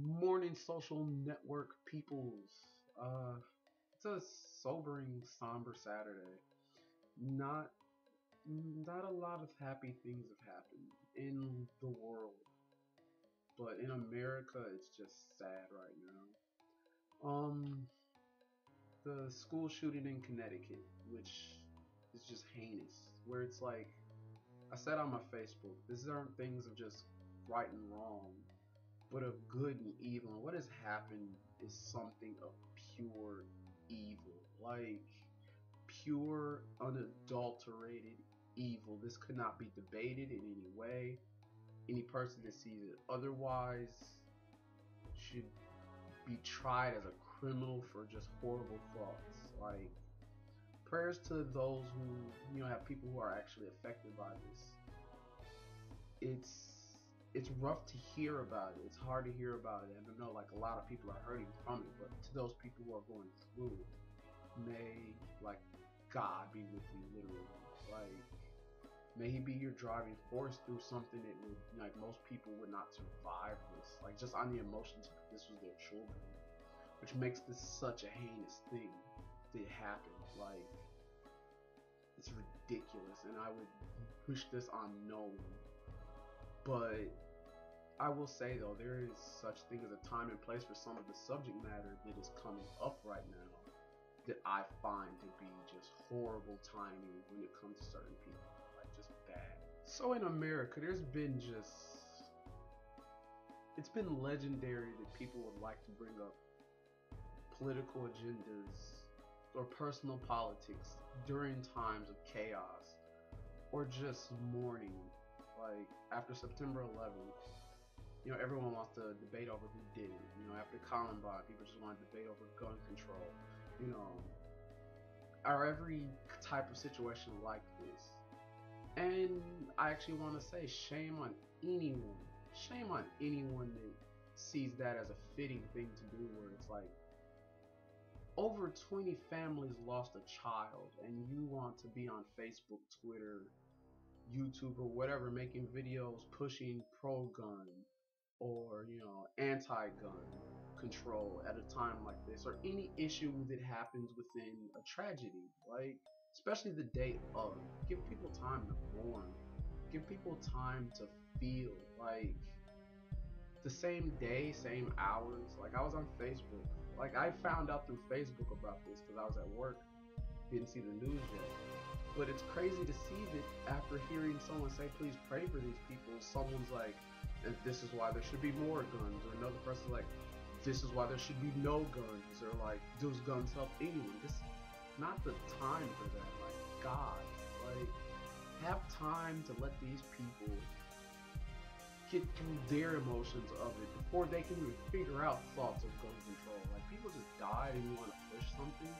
Morning social network peoples. It's a sobering, somber Saturday. Not not a lot of happy things have happened in the world, but in America it's just sad right now. Um, the school shooting in Connecticut, which is just heinous, where it's like I said on my Facebook, these aren't things of just right and wrong, but of good and evil. And what has happened is something of pure evil, like pure, unadulterated evil. This could not be debated in any way. Any person that sees it otherwise should be tried as a criminal for just horrible thoughts. Like prayers to those who have people who are actually affected by this. It's rough to hear about it. It's hard to hear about it, and I know like a lot of people are hurting from it. But to those people who are going through it, may like God be with you, literally. Like may He be your driving force through something that would like most people would not survive this. Like just on the emotions, this was their children, which makes this such a heinous thing that happened. Like it's ridiculous, and I would push this on no one. But I will say though, there is such thing as a time and place for some of the subject matter that is coming up right now that I find to be just horrible timing when it comes to certain people, like just bad. So in America, it's been legendary that people would like to bring up political agendas or personal politics during times of chaos or just mourning, like after September 11th. Everyone wants to debate over who did it. After Columbine, people just want to debate over gun control. You know, or every type of situation like this. And I actually want to say, shame on anyone. Shame on anyone that sees that as a fitting thing to do. Where it's like over 20 families lost a child, and you want to be on Facebook, Twitter, YouTube, or whatever, making videos pushing pro-gun or anti-gun control at a time like this, or any issue that happens within a tragedy, like especially the day of. Give people time to mourn, give people time to feel. Like the same day, same hours. Like I was on Facebook, like I found out through Facebook about this because I was at work, didn't see the news yet. But it's crazy to see that after hearing someone say, please pray for these people, someone's like, and this is why there should be more guns, or another person's like, this is why there should be no guns, or like, those guns help anyone. This not the time for that. Like God, like have time to let these people get through their emotions of it before they can even figure out thoughts of gun control. Like people just died and you want to push something.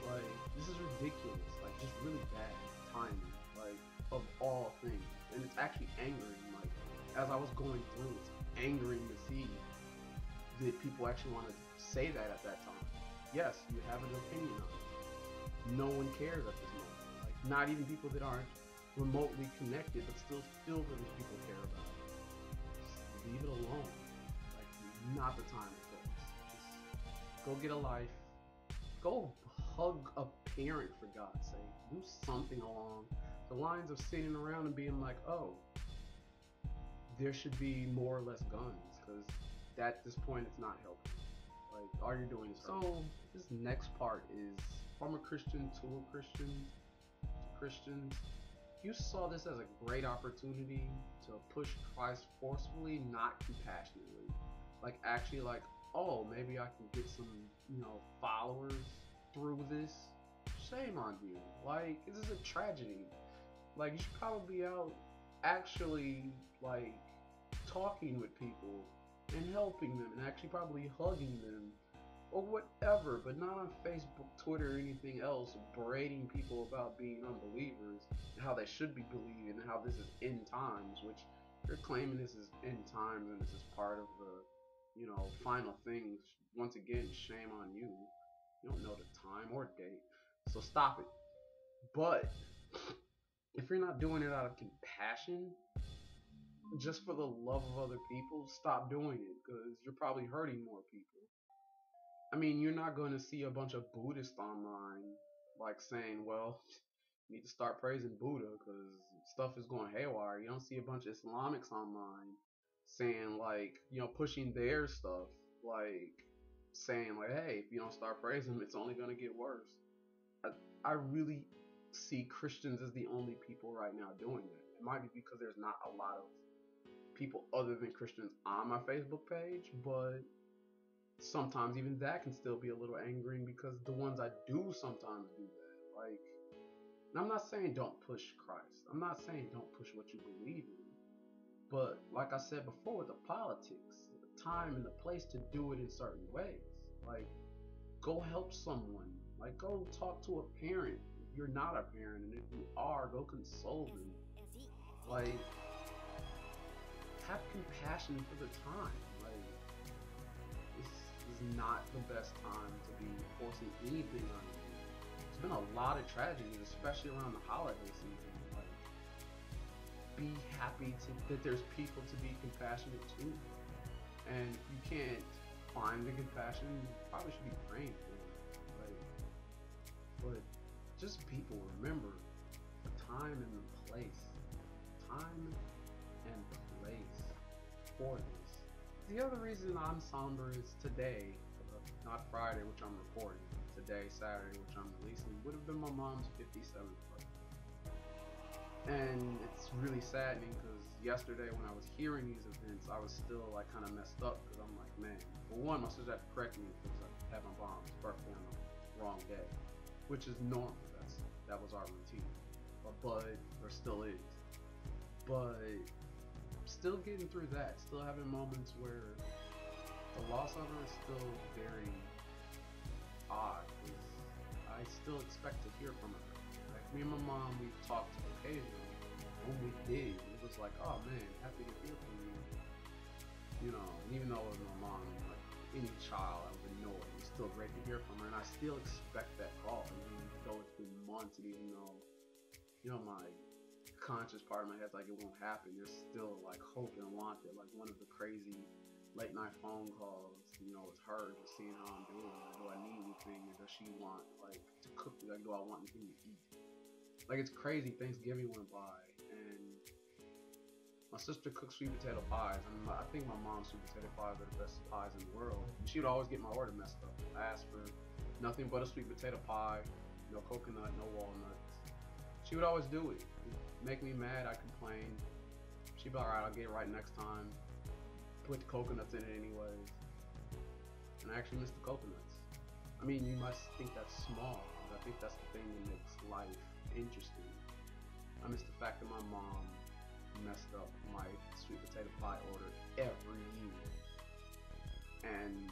Like this is ridiculous. Like just really bad timing. Like of all things, and it's actually angering. Like as I was going through, it's angering to see that people actually want to say that at that time. Yes, you have an opinion on it. No one cares at this moment. Like not even people that aren't remotely connected, but still feel that these people care about it. Just leave it alone. Like not the time and place. Just go get a life. Go hug a parent, for God's sake. Do something along the lines of sitting around and being like, oh, there should be more or less guns, because at this point it's not helping. Like all you're doing is hurting. So this next part is from a Christian to a Christian to Christians. You saw this as a great opportunity to push Christ forcefully, not compassionately. Like actually like, oh, maybe I can get some, followers through this. Shame on you. Like, this is a tragedy. Like, you should probably be out actually, like, talking with people and helping them and actually probably hugging them or whatever, but not on Facebook, Twitter, or anything else, berating people about being unbelievers and how they should be believing and how this is end times, which you're claiming this is end times and this is part of the, final things. Once again, shame on you. You don't know the time or date, so stop it. But if you're not doing it out of compassion, just for the love of other people, stop doing it because you're probably hurting more people. I mean, you're not going to see a bunch of Buddhists online like saying, well, you need to start praising Buddha because stuff is going haywire. You don't see a bunch of Islamics online saying, like, pushing their stuff, like, saying, like, hey, if you don't start praising him, it's only going to get worse. I, I really see Christians as the only people right now doing that. It might be because there's not a lot of people other than Christians on my Facebook page, but sometimes even that can still be a little angering because the ones I do sometimes do that. Like, and I'm not saying don't push Christ. I'm not saying don't push what you believe in. But like I said before, the politics, the time and the place to do it in certain ways. Like, go help someone. Like, go talk to a parent if you're not a parent, and if you are, go console them. Like, have compassion for the time. Like, this is not the best time to be forcing anything on you. There's been a lot of tragedies, especially around the holiday season. Like, be happy that there's people to be compassionate to, and if you can't find the compassion, you probably should be praying for it. Like, but just people remember the time and the place, time and place for this. The other reason I'm somber is today, not Friday, which I'm recording. Today, Saturday, which I'm releasing, would have been my mom's 57th birthday. And it's really saddening because yesterday when I was hearing these events, I was still like kind of messed up because I'm like, man, for one, my sister had to correct me because I had my mom's birthday on the wrong day, which is normal. That was our routine, but or still is. But still getting through that, still having moments where the loss of her is still very odd. I still expect to hear from her. Like, me and my mom, we talked occasionally. When we did, it was like, oh man, happy to hear from you. And even though it was my mom, like any child, I was annoyed. It was still great to hear from her, and I still expect that call. Even though it's been months, and even though, my conscious part of my head's like it won't happen, there's still like hope and want it. Like, one of the crazy late night phone calls, with her, just seeing how I'm doing. Like, do I need anything? Or does she want, like, to cook? Like, do I want anything to eat? Like, it's crazy. Thanksgiving went by, and my sister cooks sweet potato pies. I think my mom's sweet potato pies are the best pies in the world. She would always get my order messed up. I asked for nothing but a sweet potato pie, no coconut, no walnuts. She would always do it. It'd make me mad. I complain. She'd be like, alright, I'll get it right next time. Put the coconuts in it anyways. And I actually miss the coconuts. I mean, you must think that's small, but I think that's the thing that makes life interesting. I miss the fact that my mom messed up my sweet potato pie order every year. And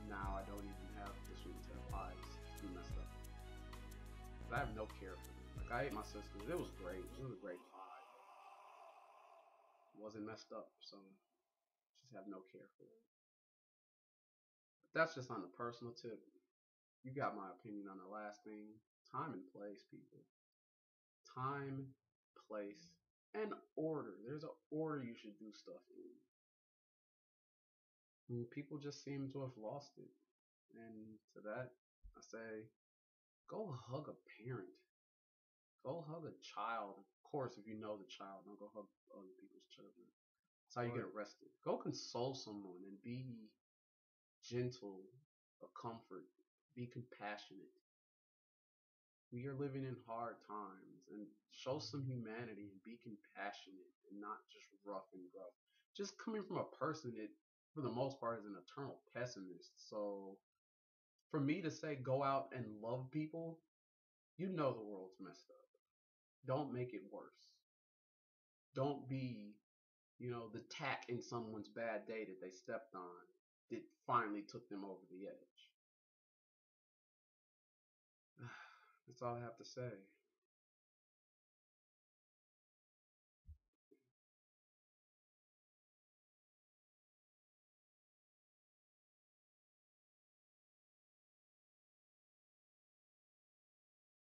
now I don't even have the sweet potato pies to be messed up. But I have no care for them. Like, I ate my sister's. It was great. It was a great pie. It wasn't messed up, so just have no care for it. But that's just on the personal tip. You got my opinion on the last thing. Time and place, people. Time, place, and order. There's an order you should do stuff in. And people just seem to have lost it. And to that, I say, go hug a parent. Go hug a child. Of course, if you know the child, don't go hug other people's children. That's how you get arrested. Go console someone and be gentle, or comfort. Be compassionate. We are living in hard times, and show some humanity and be compassionate and not just rough and gruff. Just coming from a person that, for the most part, is an eternal pessimist. So for me to say go out and love people, the world's messed up. Don't make it worse. Don't be, the tack in someone's bad day that they stepped on that finally took them over the edge. That's all I have to say.